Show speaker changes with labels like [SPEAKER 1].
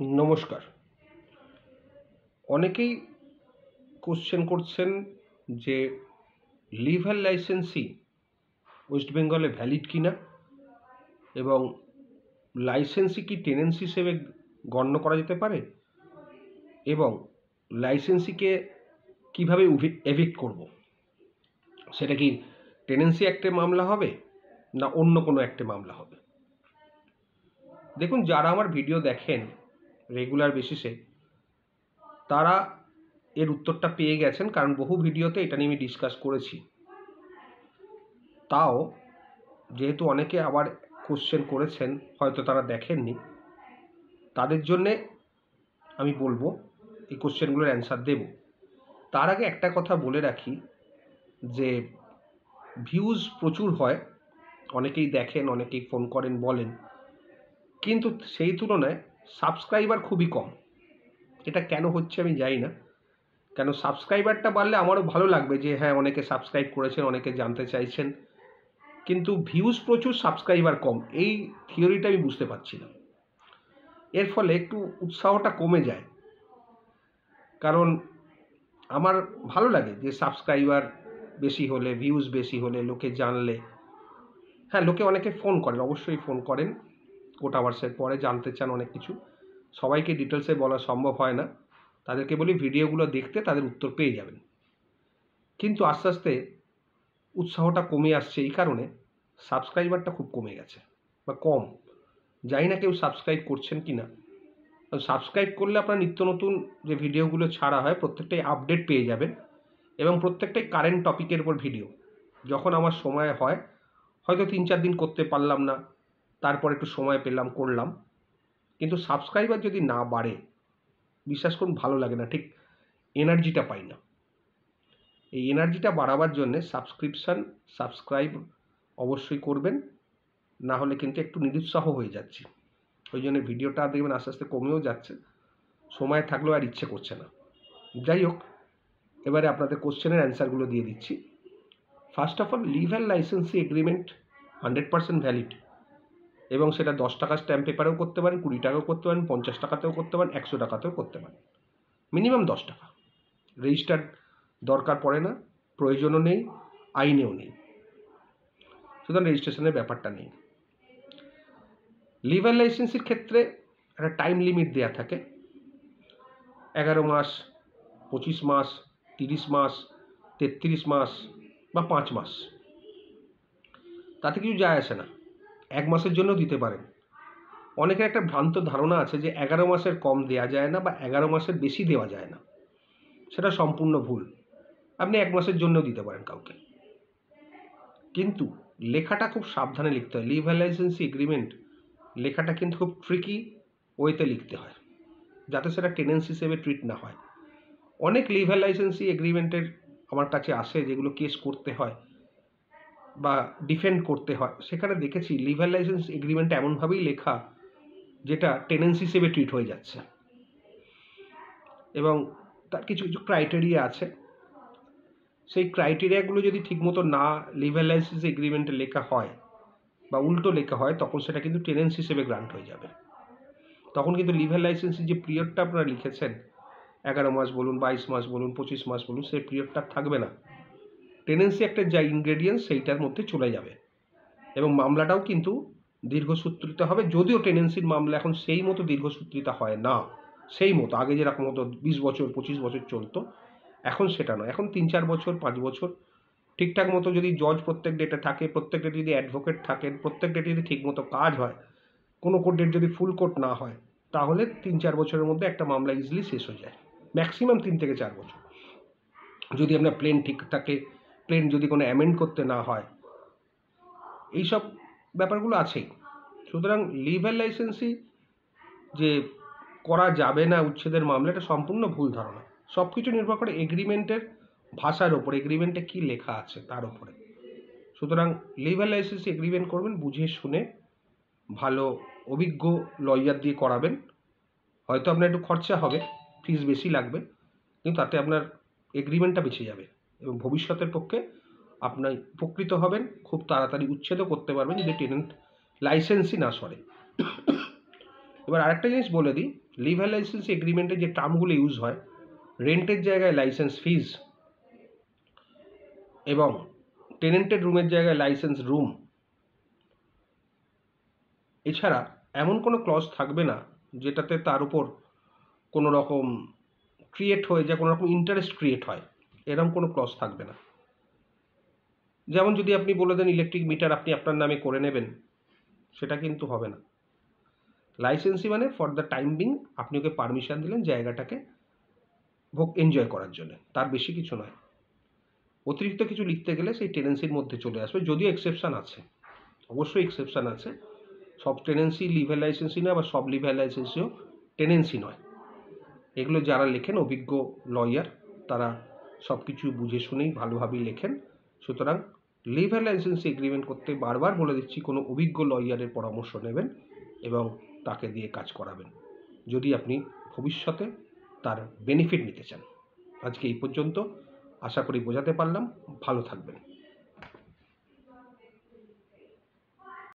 [SPEAKER 1] নমস্কার। অনেকেই কোশ্চেন করছেন যে লিভার লাইসেন্সি ওয়েস্ট বেঙ্গলে ভ্যালিড কিনা এবং লাইসেন্সি কি টেনেন্সি হিসেবে গণ্য করা যেতে পারে এবং লাইসেন্সিকে কীভাবে এভিক্ট করব, সেটা কি টেনেন্সি অ্যাক্টে মামলা হবে না অন্য কোনো অ্যাক্টে মামলা হবে। দেখুন, যারা আমার ভিডিও দেখেন রেগুলার বেসিসে তারা এর উত্তরটা পেয়ে গেছেন, কারণ বহু ভিডিওতে এটা নিয়ে আমি ডিসকাস করেছি। তাও যেহেতু অনেকে আবার কোশ্চেন করেছেন, হয়তো তারা দেখেননি, তাদের জন্যে আমি বলবো এই কোশ্চেনগুলোর অ্যান্সার দেব। তার আগে একটা কথা বলে রাখি যে ভিউজ প্রচুর হয়, অনেকেই দেখেন, অনেকেই ফোন করেন, বলেন, কিন্তু সেই তুলনায় সাবস্ক্রাইবার খুবই কম। এটা কেন হচ্ছে আমি জানি না। কেন সাবস্ক্রাইবারটা বাড়লে আমারও ভালো লাগবে যে হ্যাঁ, অনেকে সাবস্ক্রাইব করেছেন, অনেকে জানতে চাইছেন, কিন্তু ভিউজ প্রচুর, সাবস্ক্রাইবার কম। এই থিওরিটা আমি বুঝতে পারছি না। এর ফলে একটু উৎসাহটা কমে যায়, কারণ আমার ভালো লাগে যে সাবস্ক্রাইবার বেশি হলে, ভিউজ বেশি হলে, লোকে জানলে, হ্যাঁ লোকে অনেকে ফোন করেন, অবশ্যই ফোন করেন, কোটা আওয়ার্সের পরে জানতে চান অনেক কিছু। সবাইকে ডিটেলসে বলা সম্ভব হয় না, তাদেরকে বলি ভিডিওগুলো দেখতে, তাদের উত্তর পেয়ে যাবেন। কিন্তু আস্তে আস্তে উৎসাহটা কমে আসছে এই কারণে সাবস্ক্রাইবারটা খুব কমে গেছে বা কম। জানি না কেউ সাবস্ক্রাইব করছেন কি না। সাবস্ক্রাইব করলে আপনার নিত্য নতুন যে ভিডিওগুলো ছাড়া হয় প্রত্যেকটাই আপডেট পেয়ে যাবেন এবং প্রত্যেকটাই কারেন্ট টপিকের উপর ভিডিও। যখন আমার সময় হয়, হয়তো 3-4 দিন করতে পারলাম না, তারপর একটু সময় পেলাম, করলাম, কিন্তু সাবস্ক্রাইবার যদি না বাড়ে, বিশ্বাস করুন ভালো লাগে না, ঠিক এনার্জিটা পাই না। এই এনার্জিটা বাড়াবার জন্যে সাবস্ক্রাইব অবশ্যই করবেন, না হলে কিন্তু একটু নিরুৎসাহ হয়ে যাচ্ছি। ওই জন্য ভিডিওটা দেখবেন আস্তে আস্তে কমেও যাচ্ছে, সময় থাকলেও আর ইচ্ছে করছে না। যাই হোক, এবারে আপনাদের কোশ্চেনের অ্যান্সারগুলো দিয়ে দিচ্ছি। First of all, liver licensee agreement 100% valid, এবং সেটা 10 টাকা স্ট্যাম্প পেপারেও করতে পারেন, 20 টাকাও করতে পারেন, 50 টাকাতেও করতে পারেন, 100 টাকাতেও করতে পারেন, মিনিমাম 10 টাকা। রেজিস্টার দরকার পড়ে না, প্রয়োজনও নেই, আইনেও নেই, সুতরাং রেজিস্ট্রেশনের ব্যাপারটা নেই। লিভার লাইসেন্সির ক্ষেত্রে একটা টাইম লিমিট দেওয়া থাকে, 11 মাস, 25 মাস, 30 মাস, 33 মাস বা 5 মাস, তাতে কিছু যায় আসে না। 1 মাসের জন্য দিতে পারেন। অনেকের একটা ভ্রান্ত ধারণা আছে যে 11 মাসের কম দেওয়া যায় না বা 11 মাসের বেশি দেওয়া যায় না, সেটা সম্পূর্ণ ভুল। আপনি 1 মাসের জন্য দিতে পারেন কাউকে, কিন্তু লেখাটা খুব সাবধানে লিখতে হয়। লিভার লাইসেন্সি এগ্রিমেন্ট লেখাটা কিন্তু খুব ট্রিকি ওয়েতে লিখতে হয়, যাতে সেটা টেনেন্সি হিসেবে ট্রিট না হয়। অনেক লিভার লাইসেন্সি এগ্রিমেন্টের আমার কাছে আসে, যেগুলো কেস করতে হয় বা ডিফেন্ড করতে হয়, সেখানে দেখেছি লিভার লাইসেন্স এগ্রিমেন্ট এমনভাবেই লেখা যেটা টেনেন্সি হিসেবে ট্রিট হয়ে যাচ্ছে, এবং তার কিছু কিছু ক্রাইটেরিয়া আছে। সেই ক্রাইটেরিয়াগুলো যদি ঠিকমতো না লিভার লাইসেন্স এগ্রিমেন্টে লেখা হয় বা উল্টো লেখা হয়, তখন সেটা কিন্তু টেনেন্সি হিসেবে গ্রান্ট হয়ে যাবে। তখন কিন্তু লিভার লাইসেন্সের যে পিরিয়ডটা আপনারা লিখেছেন, 11 মাস বলুন, 22 মাস বলুন, 25 মাস বলুন, সেই পিরিয়ডটা থাকবে না। টেনেন্সি একটা যা ইনগ্রেডিয়েন্টস সেইটার মধ্যে চলে যাবে, এবং মামলাটাও কিন্তু দীর্ঘসূত্রিতা হবে। যদিও টেনেন্সির মামলা এখন সেই মতো দীর্ঘসূত্রিতা হয় না, সেই মতো আগে যেরকম হতো 20 বছর 25 বছর চলতো, এখন সেটা নয়। এখন 3-4 বছর, 5 বছর ঠিকঠাক মতো যদি জজ প্রত্যেক ডেটে থাকে, প্রত্যেক ডেটে যদি অ্যাডভোকেট থাকেন, প্রত্যেক ডেটে যদি ঠিকমতো কাজ হয়, কোনো কোর্ট ডেট যদি ফুল কোর্ট না হয়, তাহলে 3-4 বছরের মধ্যে একটা মামলা ইজিলি শেষ হয়ে যায়। ম্যাক্সিমাম 3 থেকে 4 বছর, যদি আপনার প্লেন ঠিক থাকে, প্লেন যদি কোনো অ্যামেন্ড করতে না হয়, এইসব ব্যাপারগুলো আছেই। সুতরাং লিভার লাইসেন্সি যে করা যাবে না উচ্ছেদের মামলা, এটা সম্পূর্ণ ভুল ধারণা। সব কিছু নির্ভর করে এগ্রিমেন্টের ভাষার ওপর, এগ্রিমেন্টে কী লেখা আছে তার ওপরে। সুতরাং লিভার লাইসেন্স এগ্রিমেন্ট করবেন বুঝে শুনে, ভালো অভিজ্ঞ লয়ার দিয়ে করাবেন। হয়তো আপনার একটু খরচা হবে, ফিস বেশি লাগবে, কিন্তু তাতে আপনার এগ্রিমেন্টটা বেঁচে যাবে এবং ভবিষ্যতের পক্ষে আপনার উপকৃত হবেন। খুব তাড়াতাড়ি উচ্ছেদও করতে পারবেন যদি টেনেন্ট লাইসেন্সই না সরে। এবার আরেকটা জিনিস বলে দিই, লিভ লাইসেন্স এগ্রিমেন্টে যে টার্মগুলো ইউজ হয়, রেন্টের জায়গায় লাইসেন্স ফিজ এবং টেনেন্টেড রুমের জায়গায় লাইসেন্স রুম, এছাড়া এমন কোনো ক্লজ থাকবে না যেটাতে তার উপর কোনো রকম ক্রিয়েট হয়ে যায়, কোনো রকম ইন্টারেস্ট ক্রিয়েট হয়, এরকম কোনো ক্লজ থাকবে না। যেমন যদি আপনি বলে দেন ইলেকট্রিক মিটার আপনি আপনার নামে করে নেবেন, সেটা কিন্তু হবে না। লাইসেন্সি মানে ফর দ্য টাইম বিং আপনি ওকে পারমিশন দিলেন জায়গাটাকে এনজয় করার জন্য, তার বেশি কিছু নয়। অতিরিক্ত কিছু লিখতে গেলে সেই টেনেন্সির মধ্যে চলে আসবে, যদিও এক্সেপশান আছে, অবশ্যই এক্সেপশান আছে। সব টেনেন্সি লিভ লাইসেন্সি নয়, বা সব লিভ লাইসেন্সিও টেনেন্সি নয়। এগুলো যারা লেখেন অভিজ্ঞ লয়ার, তারা সব কিছু বুঝে শুনেই ভালোভাবেই লেখেন। সুতরাং লিভ লাইসেন্সি এগ্রিমেন্ট করতে বারবার বলে দিচ্ছি, কোনো অভিজ্ঞ লয়ারের পরামর্শ নেবেন এবং তাকে দিয়ে কাজ করাবেন, যদি আপনি ভবিষ্যতে তার বেনিফিট নিতে চান। আজকে এই পর্যন্ত, আশা করি বোঝাতে পারলাম। ভালো থাকবেন।